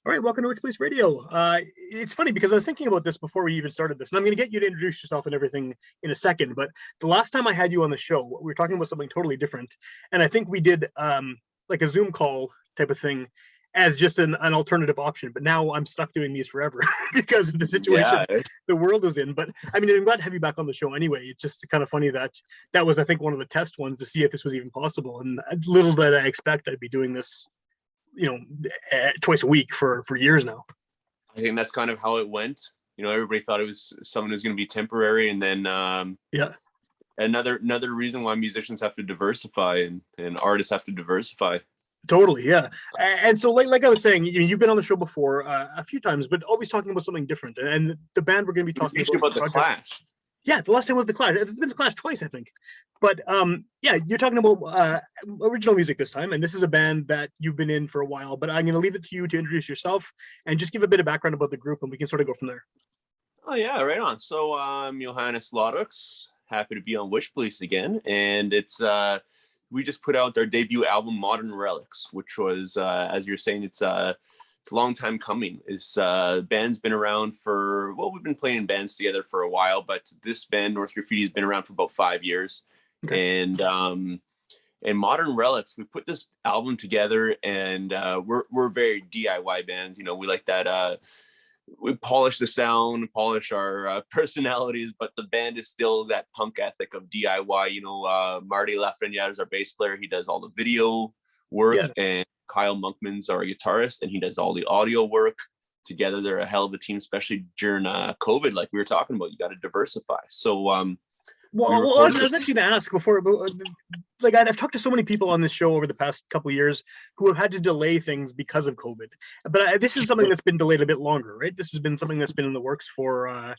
All right, welcome to Witchpolice Radio. It's funny because I was thinking about this before we even started this, and I'm going to get you to introduce yourself and everything in a second. But the last time I had you on the show, we were talking about something totally different, and I think we did like a Zoom call type of thing as just an alternative option. But now I'm stuck doing these forever because of the situation Yeah, the world is in. But I mean, I'm glad to have you back on the show anyway. It's just kind of funny that that was, I think, one of the test ones to see if this was even possible. And little did I expect I'd be doing this, twice a week for years now. I think that's kind of how it went. Everybody thought it was something that was going to be temporary, and then Yeah, another reason why musicians have to diversify and artists have to diversify. totally. Yeah. And so like I was saying, you've been on the show before a few times, but always talking about something different. And the band we're going to be talking about the Clash. Yeah, the last time was the Clash. It's been the Clash twice, I think. But yeah, you're talking about original music this time, and this is a band that you've been in for a while. But I'm going to leave it to you to introduce yourself and just give a bit of background about the group, and we can sort of go from there. Oh yeah, right on. So I'm Johannes. Happy to be on Witchpolice again, and it's we just put out our debut album, Modern Relics, which was as you're saying, it's a long time coming. Band's been around for, well, we've been playing in bands together for a while, but this band, North Graffiti, has been around for about 5 years. Okay. And Modern Relics, we put this album together, and we're very DIY bands. We like that. We polish the sound, polish our personalities, but the band is still that punk ethic of DIY. Marty Lafreniere is our bass player. He does all the video work, yeah. And Kyle Monkman's our guitarist, and he does all the audio work. Together, they're a hell of a team, especially during COVID, like we were talking about. You got to diversify. So, well, I was actually going to ask before, like I've talked to so many people on this show over the past couple of years who have had to delay things because of COVID. But this is something that's been delayed a bit longer, right? This has been something that's been in the works for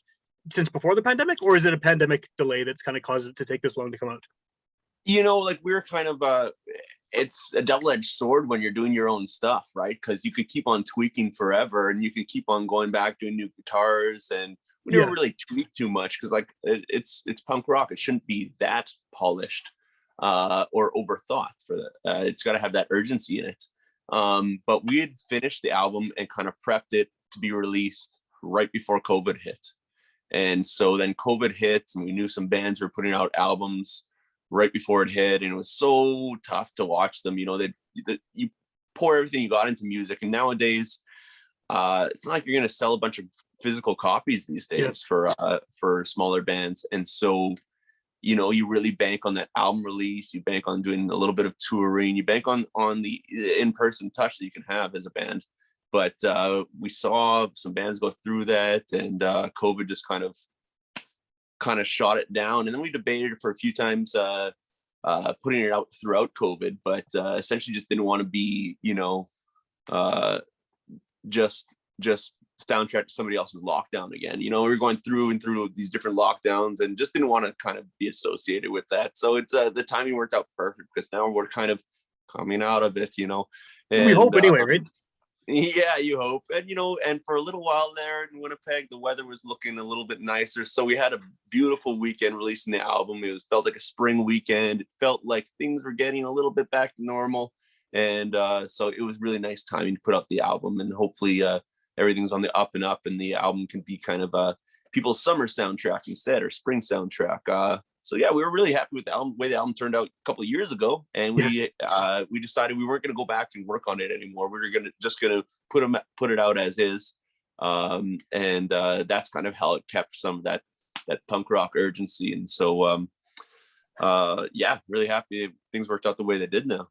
since before the pandemic, or is it a pandemic delay that's kind of caused it to take this long to come out? Like we're kind of it's a double-edged sword when you're doing your own stuff, right? Because you could keep on tweaking forever, and you could keep on going back doing new guitars, and we don't really tweak too much because like it's punk rock. It shouldn't be that polished or overthought for that. It's got to have that urgency in it. But we had finished the album and kind of prepped it to be released right before COVID hit. And so then COVID hit, and we knew some bands were putting out albums right before it hit, and it was so tough to watch them. You pour everything you got into music, and nowadays it's not like you're going to sell a bunch of physical copies these days for smaller bands. And so you really bank on that album release. You bank on doing a little bit of touring. You bank on the in-person touch that you can have as a band. But we saw some bands go through that, and COVID just kind of shot it down. And then we debated it for a few times, putting it out throughout COVID, but essentially just didn't want to be, just soundtrack to somebody else's lockdown again. We were going through these different lockdowns, and just didn't want to kind of be associated with that. So it's the timing worked out perfect, because now we're kind of coming out of it, And, we hope anyway, right? Yeah, you hope. And and for a little while there in Winnipeg, the weather was looking a little bit nicer, so we had a beautiful weekend releasing the album. It felt like a spring weekend. It felt like things were getting a little bit back to normal, and so it was really nice timing to put out the album. And hopefully everything's on the up and up, and the album can be kind of people's summer soundtrack instead, or spring soundtrack. So yeah, we were really happy with the way the album turned out a couple of years ago, and we decided we weren't going to go back and work on it anymore. We were just going to put it out as is, and that's kind of how it kept some of that punk rock urgency. And so yeah, really happy things worked out the way they did now.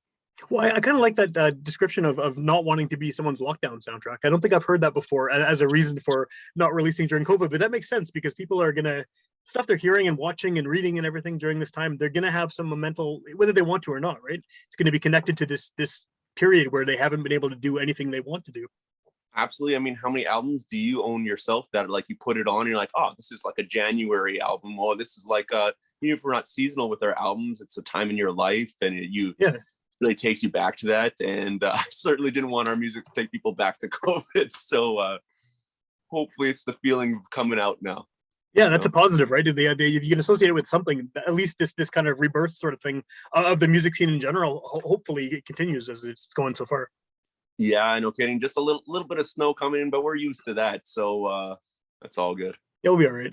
Well, I kind of like that description of not wanting to be someone's lockdown soundtrack. I don't think I've heard that before as a reason for not releasing during COVID, but that makes sense, because people are going to, stuff they're hearing and watching and reading and everything during this time, they're going to have some mental, whether they want to or not, right? It's going to be connected to this period where they haven't been able to do anything they want to do. Absolutely. I mean, how many albums do you own yourself that like you put it on and you're like, oh, this is like a January album, or this is like even if we're not seasonal with our albums, it's a time in your life, and it really takes you back to that. And I certainly didn't want our music to take people back to COVID, so hopefully it's the feeling coming out now. Yeah, that's a positive, right? If you can associate it with something, at least this kind of rebirth sort of thing of the music scene in general, hopefully it continues as it's going so far. Yeah, no kidding. Just a little bit of snow coming in, but we're used to that, so that's all good. It'll be all right.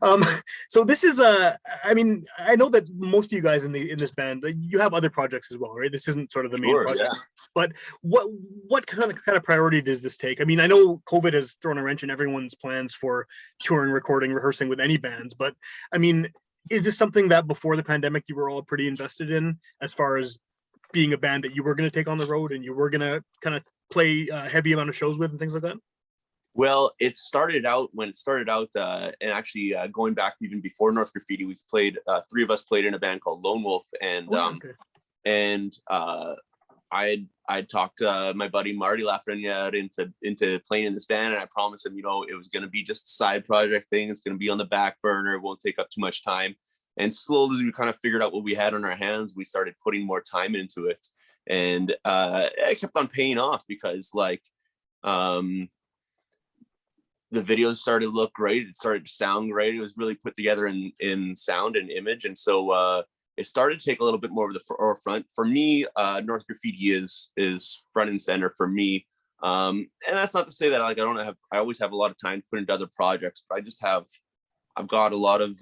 um, so this is I mean, I know that most of you guys in this band, you have other projects as well, right? This isn't sort of the main Sure, project. yeah. But what kind of priority does this take? I mean, I know COVID has thrown a wrench in everyone's plans for touring, recording, rehearsing with any bands, but I mean, is this something that before the pandemic you were all pretty invested in, as far as being a band that you were going to take on the road and you were going to kind of play a heavy amount of shows with and things like that? Well, it started out when it started out, and actually going back even before North Graffiti, we played. Three of us played in a band called Lone Wolf, and Okay. and I talked my buddy Marty Lafreniere into playing in this band, and I promised him, it was going to be just a side project thing. It's going to be on the back burner. It won't take up too much time. And slowly, as we kind of figured out what we had on our hands, we started putting more time into it, and it kept on paying off because the videos started to look great. It started to sound great. It was really put together in sound and image. And so it started to take a little bit more of the forefront. For me, North Graffiti is front and center for me. And that's not to say that I always have a lot of time to put into other projects, but I've got a lot of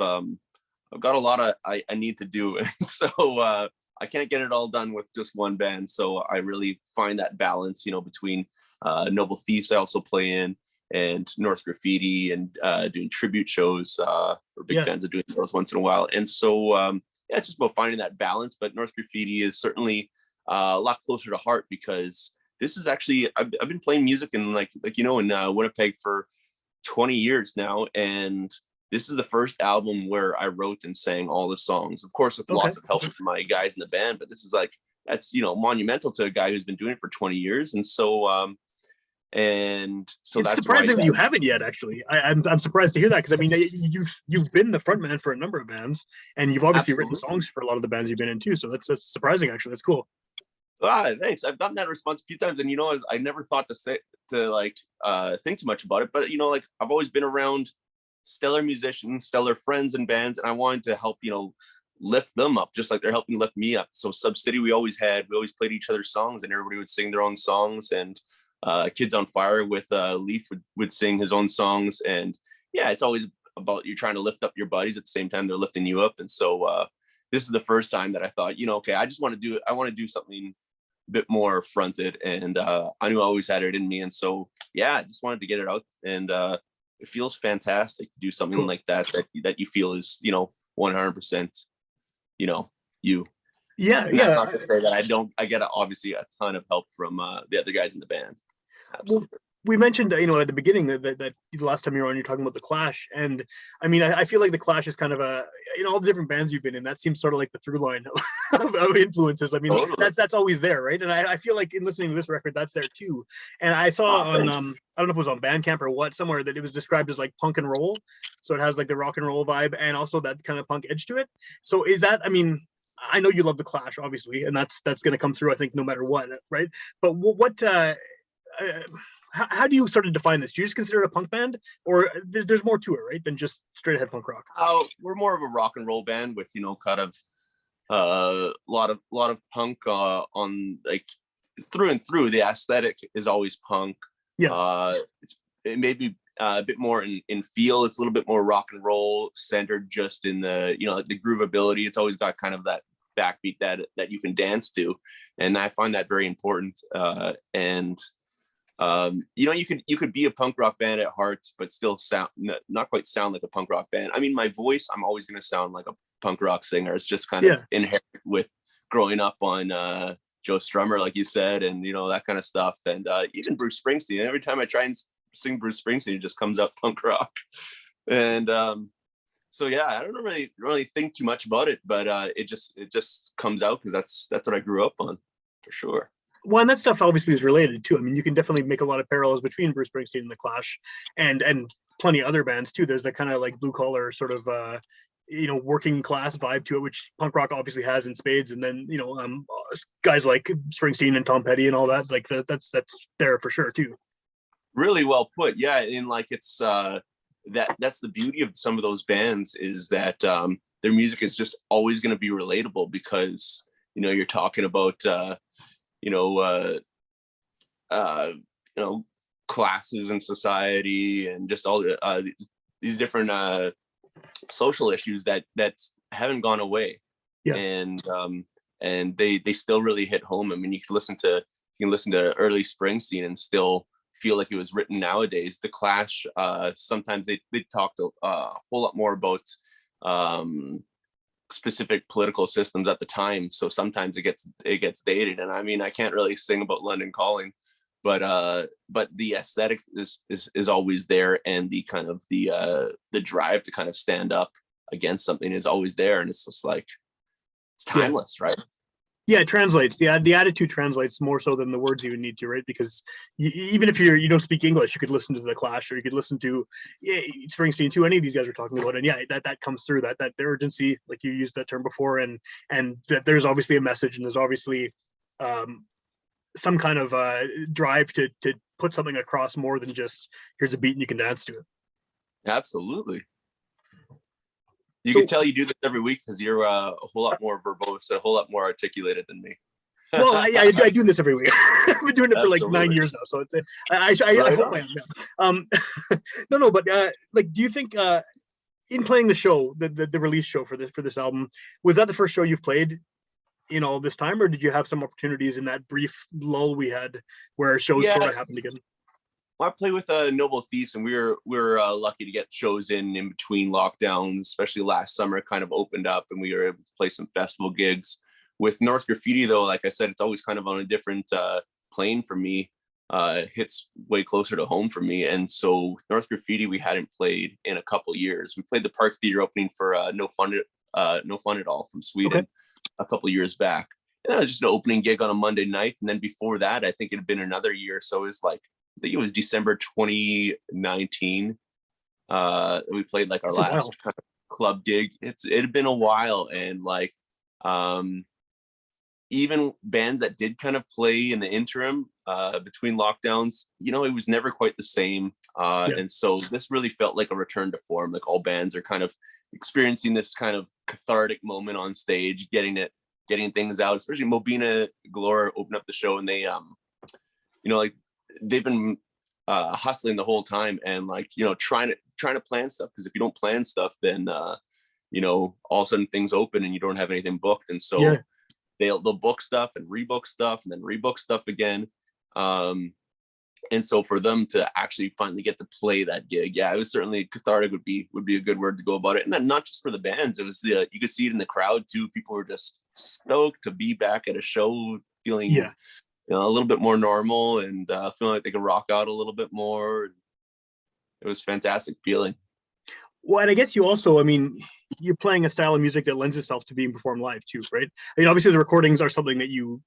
I need to do. And so I can't get it all done with just one band. So I really find that balance, between Noble Thieves I also play in, and North Graffiti, and doing tribute shows. We're big fans of doing those once in a while. And so it's just about finding that balance. But North Graffiti is certainly a lot closer to heart, because this is actually, I've been playing music in in Winnipeg for 20 years now. And this is the first album where I wrote and sang all the songs, of course, with lots of help from my guys in the band. But this is that's monumental to a guy who's been doing it for 20 years. And so It's that's surprising that you haven't yet. Actually, I'm surprised to hear that, because I mean, you've been the frontman for a number of bands, and you've obviously written songs for a lot of the bands you've been in too. So that's surprising. Actually, that's cool. Thanks. I've gotten that response a few times, and I never thought to think too much about it. But I've always been around stellar musicians, stellar friends and bands, and I wanted to help lift them up, just like they're helping lift me up. So Sub City, we always played each other's songs, and everybody would sing their own songs. And Kids on Fire with Leaf would sing his own songs. And yeah, it's always about you're trying to lift up your buddies at the same time they're lifting you up. And so this is the first time that I thought, okay, I want to do something a bit more fronted. And I knew I always had it in me. And so yeah, I just wanted to get it out. And it feels fantastic to do something like that you feel is 100% you. Yeah. And that's not to say that I get obviously a ton of help from the other guys in the band. Absolutely. Well, we mentioned at the beginning that the last time you were on, you're talking about the Clash, and I mean, I feel like the Clash is kind of a all the different bands you've been in, that seems sort of like the through line of influences. I mean, totally. that's always there, right? And I feel like in listening to this record, that's there too. And I saw on I don't know if it was on Bandcamp or what, somewhere, that it was described as like punk and roll, so it has like the rock and roll vibe and also that kind of punk edge to it. So is that, I mean, I know you love the Clash, obviously, and that's going to come through, I think, no matter what, right? But what how do you sort of define this? Do you just consider it a punk band, or there's more to it, right, than just straight ahead punk rock? We're more of a rock and roll band with kind of a lot of punk on, like, through and through. The aesthetic is always punk. It may be a bit more in feel. It's a little bit more rock and roll centered, just in the the groovability. It's always got kind of that backbeat that you can dance to, and I find that very important. You could be a punk rock band at heart, but still not quite sound like a punk rock band. I mean, my voice, I'm always going to sound like a punk rock singer. It's just kind of inherent with growing up on Joe Strummer, like you said, and that kind of stuff. And even Bruce Springsteen. Every time I try and sing Bruce Springsteen, it just comes out punk rock. And so yeah, I don't really think too much about it, but it just comes out because that's what I grew up on, for sure. Well, and that stuff obviously is related too. I mean, you can definitely make a lot of parallels between Bruce Springsteen and the Clash, and plenty of other bands too. There's that kind of like blue collar sort of working class vibe to it, which punk rock obviously has in spades. And then guys like Springsteen and Tom Petty and all that, like that's there for sure too. Really well put. Yeah, and like it's that's the beauty of some of those bands, is that their music is just always going to be relatable, because you're talking about you know, classes in society and just all these different social issues that haven't gone away. Yeah. And they still really hit home. I mean, you can listen to early Springsteen and still feel like it was written nowadays. The Clash, sometimes they talked a whole lot more about specific political systems at the time, so sometimes it gets dated. And I mean, I can't really sing about London Calling, but the aesthetic is always there, and the kind of the drive to kind of stand up against something is always there, and it's just like, it's timeless. Right? Yeah, it translates. The attitude translates more so than the words even need to, right? Because even if you don't speak English, you could listen to the Clash, or you could listen to Springsteen too. Any of these guys we're talking about, and yeah, that comes through. That the urgency, like you used that term before, and that there's obviously a message, and there's obviously some kind of drive to put something across more than just here's a beat and you can dance to it. Absolutely. You can tell you do this every week because you're a whole lot more verbose, a whole lot more articulated than me. Well, I do this every week. I've been doing it for like 9 years now, so it's I hope I am. Yeah. No, but like, do you think in playing the show, the release show for this album, was that the first show you've played in all this time, or did you have some opportunities in that brief lull we had where shows sort of happened again? Well, I play with Noble Thieves, and we were lucky to get shows in between lockdowns, especially last summer. Kind of opened up, and we were able to play some festival gigs. With North Graffiti, though, like I said, it's always kind of on a different plane for me. Hits way closer to home for me, and so with North Graffiti, we hadn't played in a couple years. We played the Park Theater opening for No Fun at All from Sweden a couple years back. And that was just an opening gig on a Monday night, and then before that, I think it had been another year. So it was like, I think it was December 2019. We played like our last kind of club gig. It had been a while, and like even bands that did kind of play in the interim between lockdowns, you know, it was never quite the same. And so this really felt like a return to form. Like all bands are kind of experiencing this kind of cathartic moment on stage, getting things out. Especially Mobina Galore opened up the show, and they you know, like, they've been hustling the whole time, and like, you know, trying to plan stuff, because if you don't plan stuff, then you know, all of a sudden things open and you don't have anything booked, and so they'll book stuff and rebook stuff and then rebook stuff again. And so for them to actually finally get to play that gig, it was certainly cathartic, would be a good word to go about it. And then not just for the bands, it was you could see it in the crowd too. People were just stoked to be back at a show, feeling you know, a little bit more normal, and feeling like they could rock out a little bit more. It was a fantastic feeling. Well, and I guess you also, I mean, you're playing a style of music that lends itself to being performed live too, right? I mean, obviously the recordings are something that you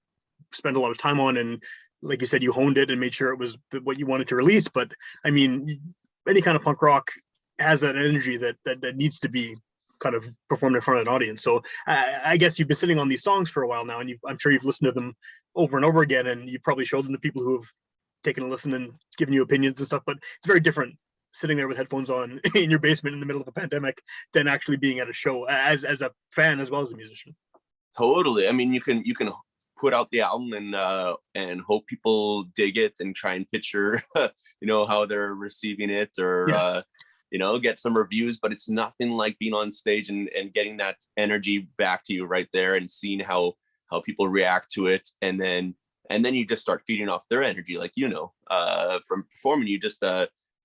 spend a lot of time on, and like you said, you honed it and made sure it was what you wanted to release. But I mean, any kind of punk rock has that energy that needs to be kind of performed in front of an audience. So I guess you've been sitting on these songs for a while now, and I'm sure you've listened to them over and over again, and you probably showed them to people who have taken a listen and given you opinions and stuff. But it's very different sitting there with headphones on in your basement in the middle of a pandemic than actually being at a show as a fan as well as a musician. Totally. I mean, you can put out the album and hope people dig it and try and picture you know, how they're receiving it, or you know, get some reviews, but it's nothing like being on stage and getting that energy back to you right there, and seeing how people react to it, and then you just start feeding off their energy, like, you know, from performing. You just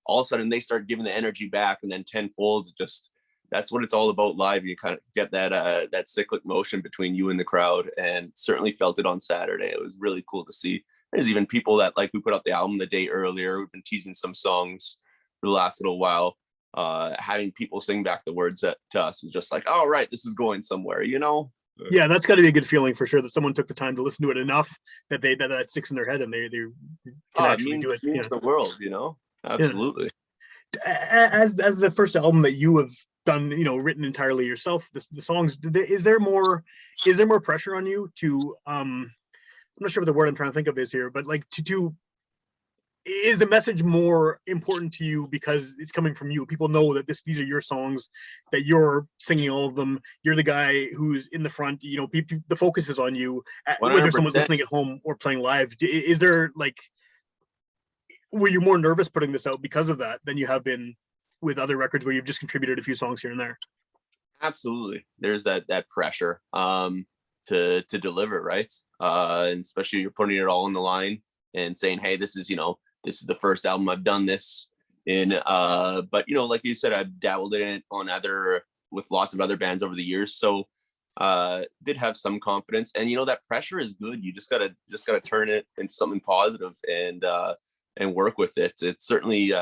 all of a sudden they start giving the energy back, and then tenfold. Just, that's what it's all about live. You kind of get that cyclic motion between you and the crowd, and certainly felt it on Saturday. It was really cool to see. There's even people that, like, we put out the album the day earlier. We've been teasing some songs for the last little while. Having people sing back the words to us is just like, oh, right, this is going somewhere, you know? Yeah, that's got to be a good feeling for sure, that someone took the time to listen to it enough that that sticks in their head, and they can actually do it. It means the world, you know? Absolutely. As the first album that you have done, you know, written entirely yourself, the songs, is there more pressure on you to I'm not sure what the word I'm trying to think of is here, but like to is the message more important to you because it's coming from you? People know that these are your songs, that you're singing all of them. You're the guy who's in the front. You know, the focus is on you, whether someone's listening at home or playing live. Is there like were you more nervous putting this out because of that than you have been with other records where you've just contributed a few songs here and there? Absolutely. There's that pressure to deliver, right? And especially you're putting it all on the line and saying, hey, this is the first album I've done this in. But like you said, I've dabbled in it with lots of other bands over the years. So did have some confidence, and that pressure is good. You just gotta turn it into something positive and work with it. It's certainly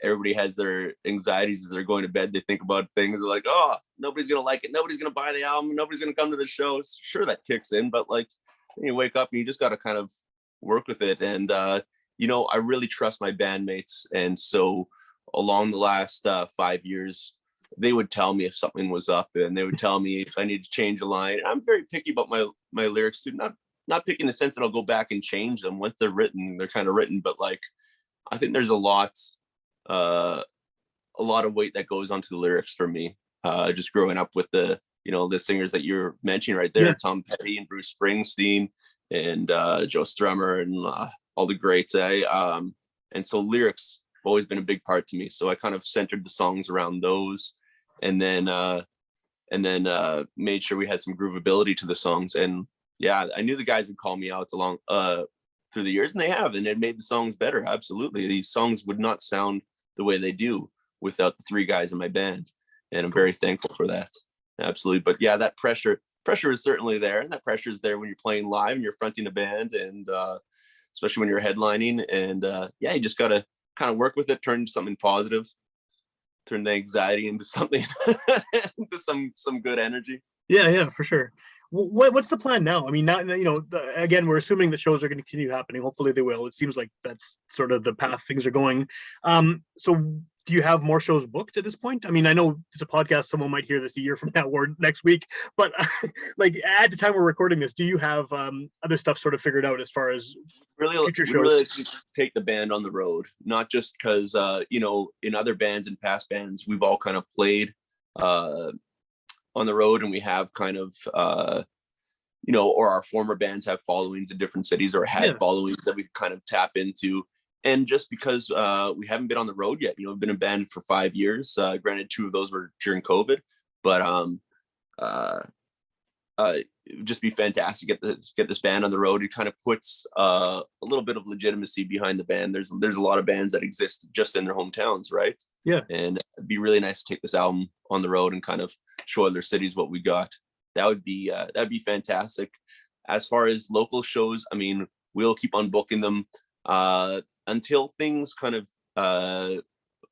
everybody has their anxieties as they're going to bed. They think about things. They're like, oh, nobody's gonna like it, nobody's gonna buy the album, nobody's gonna come to the show. Sure, that kicks in, but like you wake up and you just gotta kind of work with it. And I really trust my bandmates, and so along the last 5 years, they would tell me if something was up, and they would tell me if I need to change a line. I'm very picky about my lyrics too. Not picky in the sense that I'll go back and change them. Once they're written, they're kind of written. But like, I think there's a lot of weight that goes onto the lyrics for me. Just growing up with the singers that you're mentioning right there, Tom Petty and Bruce Springsteen and Joe Strummer and all the greats. And so lyrics have always been a big part to me. So I kind of centered the songs around those, and then made sure we had some groovability to the songs. And yeah, I knew the guys would call me out along through the years, and they have, and it made the songs better. Absolutely. These songs would not sound the way they do without the three guys in my band. And I'm very thankful for that. Absolutely. But yeah, that pressure is certainly there. And that pressure is there when you're playing live and you're fronting a band, and especially when you're headlining. And you just got to kind of work with it, turn into something positive, turn the anxiety into something, into some good energy. Yeah, for sure. What's the plan now? I mean, now, again, we're assuming the shows are going to continue happening. Hopefully they will. It seems like that's sort of the path things are going. So do you have more shows booked at this point? I mean, I know it's a podcast. Someone might hear this a year from now or next week, but like at the time we're recording this, do you have other stuff sort of figured out as far as future shows? Really take the band on the road, not just because, in other bands and past bands, we've all kind of played on the road, and we have kind of, or our former bands have followings in different cities or had followings that we kind of tap into. And just because we haven't been on the road yet, we've been a band for 5 years. Granted, 2 of those were during COVID, but it would just be fantastic to get this band on the road. It kind of puts a little bit of legitimacy behind the band. There's a lot of bands that exist just in their hometowns, right? Yeah. And it'd be really nice to take this album on the road and kind of show other cities what we got. That'd be fantastic. As far as local shows, I mean, we'll keep on booking them until things kind of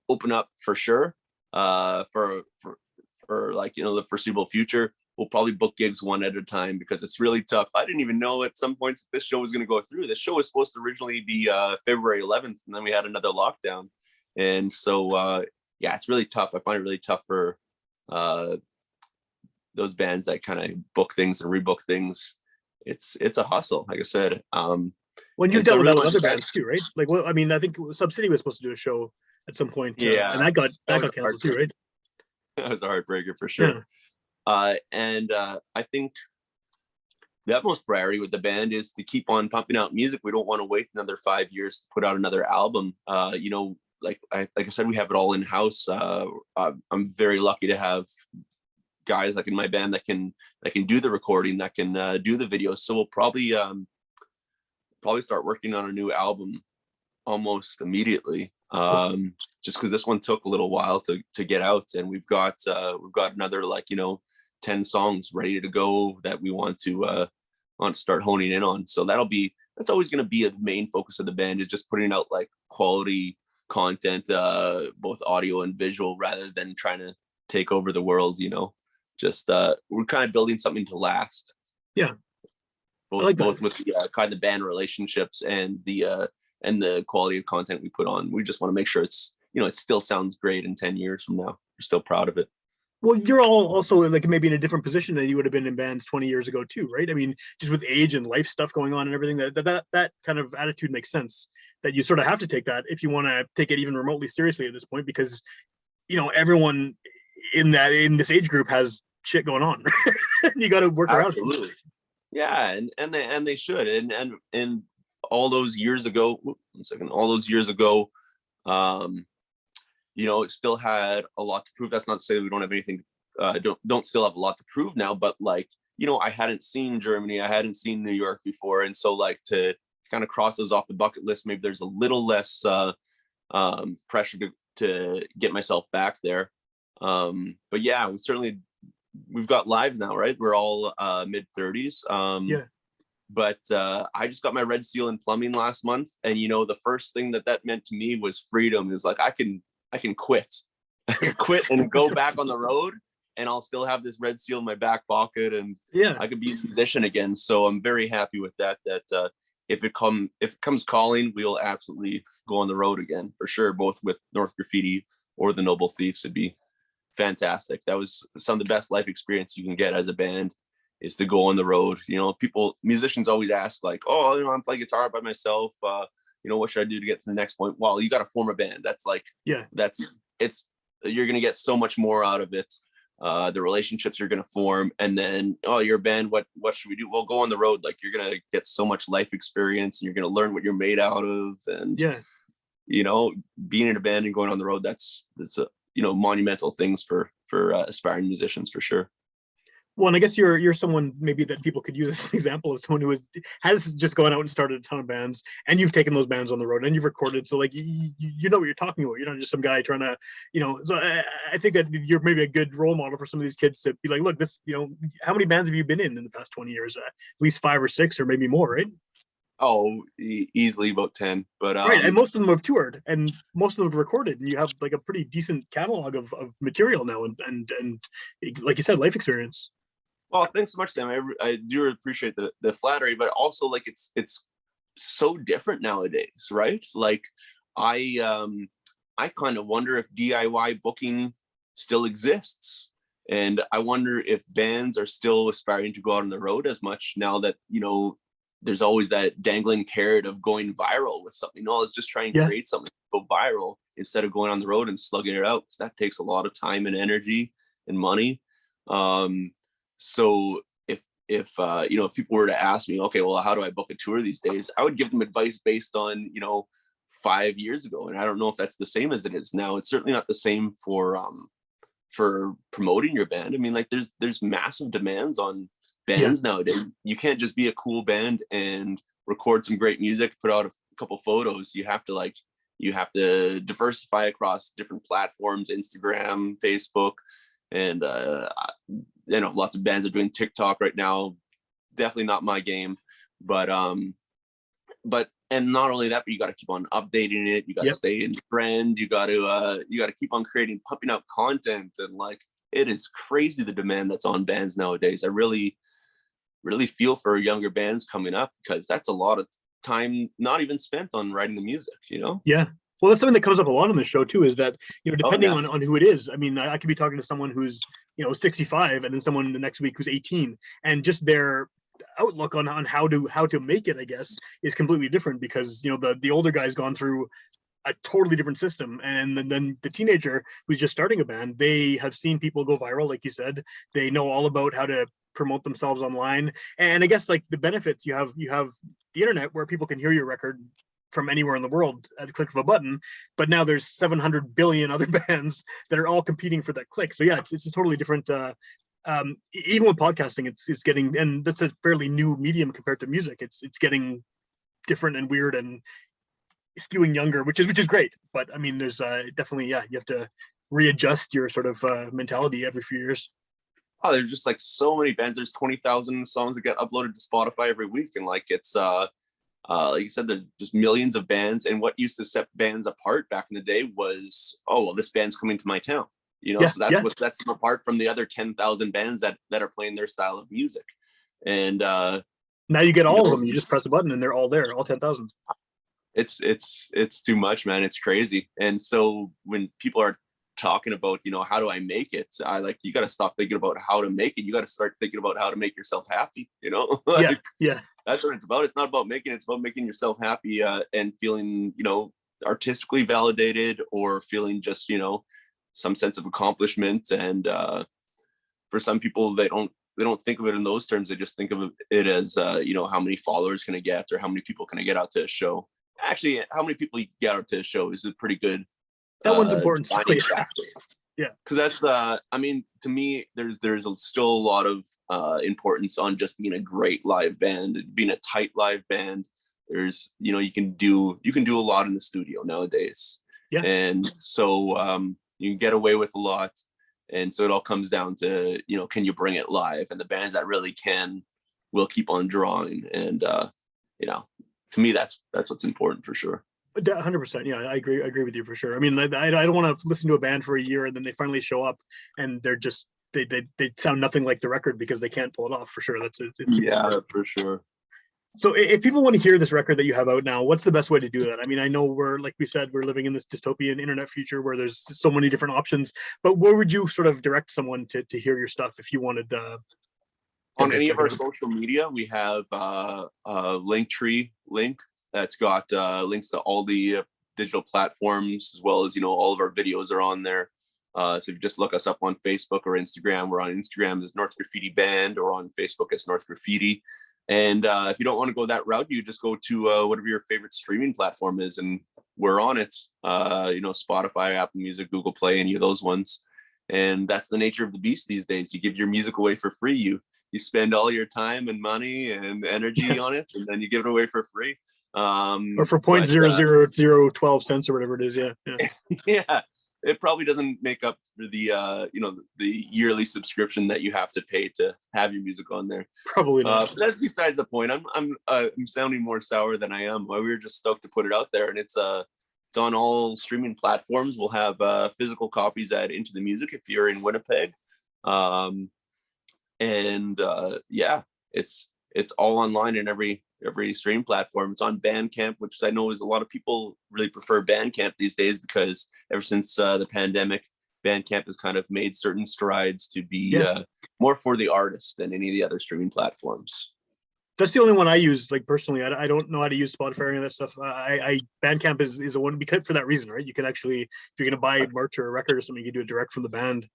open up for sure. For like the foreseeable future, we'll probably book gigs one at a time, because it's really tough. I didn't even know at some points this show was going to go through. This show was supposed to originally be February 11th, and then we had another lockdown. And so, it's really tough. I find it really tough for those bands that kind of book things and rebook things. It's a hustle, like I said. When you've dealt with that with other bands too, right? Like, well, I mean, I think Subsidy was supposed to do a show at some point. And that got canceled too, right? That was a heartbreaker for sure. And I think the utmost priority with the band is to keep on pumping out music. We don't want to wait another 5 years to put out another album. Like I said, we have it all in house. I'm very lucky to have guys like in my band that can do the recording, that can do the videos. So we'll probably start working on a new album almost immediately. Just because this one took a little while to get out, and we've got another 10 songs ready to go that we want to start honing in on. So that's always going to be a main focus of the band, is just putting out like quality content, both audio and visual, rather than trying to take over the world. Just we're kind of building something to last. Yeah, both with the kind of band relationships and the quality of content we put on. We just want to make sure it's it still sounds great in 10 years from now. We're still proud of it. Well, you're all also like maybe in a different position than you would have been in bands 20 years ago too, right? I mean, just with age and life stuff going on and everything, that kind of attitude makes sense, that you sort of have to take that if you want to take it even remotely seriously at this point, because everyone in this age group has shit going on. You got to work around it. Yeah, and they should, and all those years ago, one second, all those years ago, you know, it still had a lot to prove. That's not to say that we don't have anything, don't still have a lot to prove now, but like, you know, I hadn't seen Germany, I hadn't seen New York before. And so like to kind of cross those off the bucket list, maybe there's a little less pressure to get myself back there. But yeah, we've got lives now, right? We're all mid-30s. Yeah. But I just got my red seal in plumbing last month, and you know, the first thing that meant to me was freedom. It was like I can quit, I can quit and go back on the road, and I'll still have this red seal in my back pocket, and yeah, I could be in musician again. So I'm very happy with that. That if it comes calling, we'll absolutely go on the road again for sure. Both with North Graffiti or the Noble Thieves, it'd be fantastic. That was some of the best life experience you can get as a band, is to go on the road. You know, musicians always ask like, oh, you know, I'm playing guitar by myself. You know, what should I do to get to the next point? Well, you got to form a band. That's like, yeah, you're going to get so much more out of it. The relationships you're going to form, and then, oh, you're a band. What should we do? Well, go on the road. Like, you're going to get so much life experience, and you're going to learn what you're made out of. And, yeah, you know, being in a band and going on the road, that's a, you know, monumental things for aspiring musicians for sure. Well, and I guess you're someone maybe that people could use as an example of someone who has just gone out and started a ton of bands, and you've taken those bands on the road and you've recorded. So like you know what you're talking about. You're not just some guy trying to, you know. So I think that you're maybe a good role model for some of these kids to be like, look, this, you know, how many bands have you been in the past 20 years? At least 5 or 6 or maybe more, right? Oh, easily about 10. But right, and most of them have toured, and most of them have recorded, and you have like a pretty decent catalog of material now, and like you said, life experience. Well, thanks so much, Sam. I do appreciate the flattery, but also like it's so different nowadays, right? Like I kind of wonder if DIY booking still exists, and I wonder if bands are still aspiring to go out on the road as much now that, you know, there's always that dangling carrot of going viral with something. No, let's just try and create something to go viral instead of going on the road and slugging it out, because that takes a lot of time and energy and money. So if you know, if people were to ask me, okay, well, how do I book a tour these days? I would give them advice based on, you know, 5 years ago. And I don't know if that's the same as it is now. It's certainly not the same for promoting your band. I mean, like there's massive demands on bands nowadays. You can't just be a cool band and record some great music, put out a couple photos. You have to diversify across different platforms, Instagram, Facebook, and you know, lots of bands are doing TikTok right now. Definitely not my game, but and not only that, but you got to keep on updating it. You got to stay in trend. You got to keep on pumping out content, and like, it is crazy the demand that's on bands nowadays. I really feel for younger bands coming up, because that's a lot of time not even spent on writing the music, you know? Yeah. Well, that's something that comes up a lot on this show too, is that, you know, depending on who it is. I mean, I could be talking to someone who's, you know, 65, and then someone the next week who's 18, and just their outlook on how to make it, I guess, is completely different, because, you know, the older guy's gone through a totally different system, and then the teenager who's just starting a band, they have seen people go viral, like you said. They know all about how to promote themselves online, and I guess like the benefits, you have the internet where people can hear your record from anywhere in the world at the click of a button, but now there's 700 billion other bands that are all competing for that click. So yeah, it's a totally different even with podcasting, it's getting, and that's a fairly new medium compared to music. It's getting different and weird and skewing younger, which is great. But I mean, there's definitely, you have to readjust your sort of mentality every few years. Oh, there's just like so many bands. There's 20,000 songs that get uploaded to Spotify every week, and like it's like you said, there's just millions of bands. And what used to set bands apart back in the day was, oh, well, this band's coming to my town, you know. So that's what sets them apart from the other 10,000 bands that are playing their style of music. And now you get all of them. You just press a button and they're all there, all 10,000. It's too much, man. It's crazy. And so when people are talking about, you know, how do I make it, you got to stop thinking about how to make it. You got to start thinking about how to make yourself happy, you know. That's what it's about. It's not about making it, it's about making yourself happy, and feeling, you know, artistically validated, or feeling just, you know, some sense of accomplishment. And for some people, they don't don't think of it in those terms. They just think of it as you know, how many followers can I get, or how many people can I get out to a show. Actually, how many people you get out to a show is a pretty good That one's important. defining factor. Yeah, because that's I mean, to me, there's still a lot of importance on just being a great live band, being a tight live band. There's, you know, you can do a lot in the studio nowadays. Yeah. And so you can get away with a lot. And so it all comes down to, you know, can you bring it live? And the bands that really can will keep on drawing. And you know, to me, that's what's important for sure. 100%. Yeah, I agree with you for sure. I mean, I don't want to listen to a band for a year and then they finally show up and they're just they sound nothing like the record because they can't pull it off for sure. It's yeah, for sure. So if people want to hear this record that you have out now, what's the best way to do that? I mean, I know like we said, we're living in this dystopian internet future where there's so many different options, but where would you sort of direct someone to hear your stuff if you wanted on any of our social media? We have a Linktree link that's got links to all the digital platforms, as well as, you know, all of our videos are on there. So if you just look us up on Facebook or Instagram, we're on Instagram as North Graffiti Band, or on Facebook as North Graffiti. And if you don't want to go that route, you just go to whatever your favorite streaming platform is, and we're on it. You know, Spotify, Apple Music, Google Play, any of those ones. And that's the nature of the beast these days. You give your music away for free. You spend all your time and money and energy on it, and then you give it away for free. or for 0.00012 cents or whatever it is. Yeah. Yeah. It probably doesn't make up for the you know, the yearly subscription that you have to pay to have your music on there. Probably not. That's besides the point. I'm sounding more sour than I am. We were just stoked to put it out there, and it's on all streaming platforms. We'll have physical copies at Into the Music if you're in Winnipeg, and yeah, it's all online in every stream platform. It's on Bandcamp, which I know is a lot of people really prefer Bandcamp these days, because ever since the pandemic, Bandcamp has kind of made certain strides to be more for the artist than any of the other streaming platforms. That's the only one I use, like, personally. I don't know how to use Spotify or any of that stuff. Bandcamp is a one, because for that reason, right? You can actually, if you're going to buy merch or a record or something, you can do it direct from the band.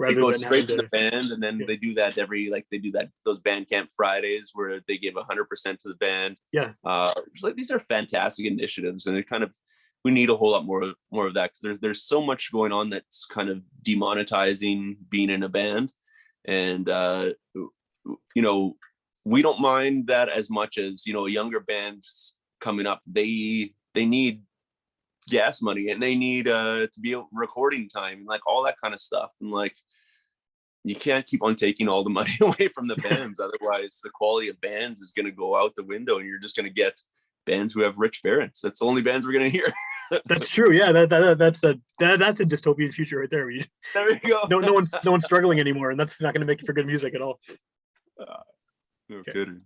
Rather than straight to the band, and then they do that those Bandcamp Fridays where they give 100% to the band. Yeah, like, these are fantastic initiatives, and it kind of, we need a whole lot more of that, because there's so much going on that's kind of demonetizing being in a band, and you know, we don't mind that as much as, you know, younger bands coming up. They need gas money, and they need to be recording time, and like all that kind of stuff, and like, you can't keep on taking all the money away from the bands. Otherwise the quality of bands is going to go out the window, and you're just going to get bands who have rich parents. That's the only bands we're going to hear. That's true. Yeah, that's a dystopian future right there. There you go. No one's struggling anymore, and that's not going to make for good music at all. No kidding.